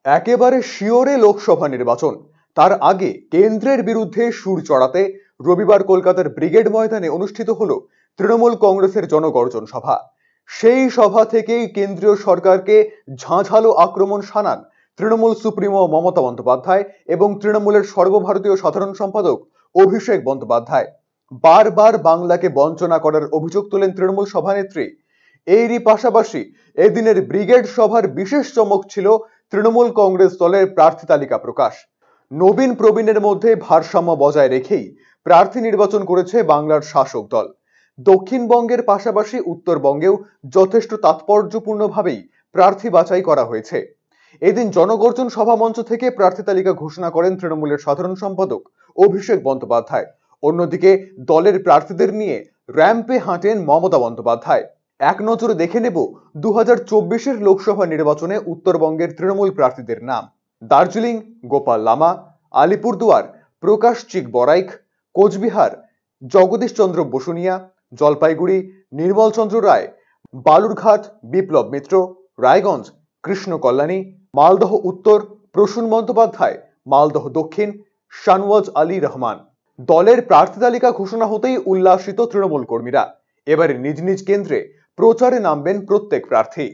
একেবারে শিওরে লোকসভা নির্বাচন। তার আগে কেন্দ্রের বিরুদ্ধে সুর চড়াতে রবিবার কলকাতার ব্রিগেড ময়দানে অনুষ্ঠিত হলো তৃণমূল কংগ্রেসের জনগর্জন সভা। সেই সভা থেকেই কেন্দ্রীয় সরকারকে ঝাঁঝালো আক্রমণ শানান তৃণমূল সুপ্রিমো মমতা বন্দ্যোপাধ্যায় এবং তৃণমূলের সর্বভারতীয় সাধারণ সম্পাদক অভিষেক বন্দ্যোপাধ্যায়। বারবার বাংলাকে বঞ্চনা করার অভিযোগ তোলেন তৃণমূল সভানেত্রী। এরই পাশাপাশি এদিনের ব্রিগেড সভার বিশেষ চমক ছিল তৃণমূল কংগ্রেস দলের প্রার্থী তালিকা প্রকাশ। নবীন প্রবীণের মধ্যে ভারসাম্য বজায় রেখেই প্রার্থী নির্বাচন করেছে বাংলার শাসক দল। দক্ষিণবঙ্গের পাশাপাশি উত্তরবঙ্গেও যথেষ্ট তাৎপর্যপূর্ণভাবেই প্রার্থী বাছাই করা হয়েছে। এদিন জনগর্জন সভা মঞ্চ থেকে প্রার্থী তালিকা ঘোষণা করেন তৃণমূলের সাধারণ সম্পাদক অভিষেক বন্দ্যোপাধ্যায়। অন্যদিকে দলের প্রার্থীদের নিয়ে র্যাম্পে হাঁটেন মমতা বন্দ্যোপাধ্যায়। এক নজরে দেখে নেব 2024-এর লোকসভা নির্বাচনে উত্তরবঙ্গের তৃণমূল প্রার্থীদের নাম। দার্জিলিং গোপাল লামা, আলিপুরদুয়ার প্রকাশ চিক বরাইক, কোচবিহার জগদীশ চন্দ্র বসুনিয়া, জলপাইগুড়ি নির্মল চন্দ্র রায়, বালুরঘাট বিপ্লব মিত্র, রায়গঞ্জ কৃষ্ণ কল্যাণী, মালদহ উত্তর প্রসূন বন্দ্যোপাধ্যায়, মালদহ দক্ষিণ শানওয়াজ আলী রহমান। দলের প্রার্থী তালিকা ঘোষণা হতেই উল্লাসিত তৃণমূল কর্মীরা। এবারে নিজ নিজ কেন্দ্রে প্রচারে নামবেন প্রত্যেক প্রার্থী।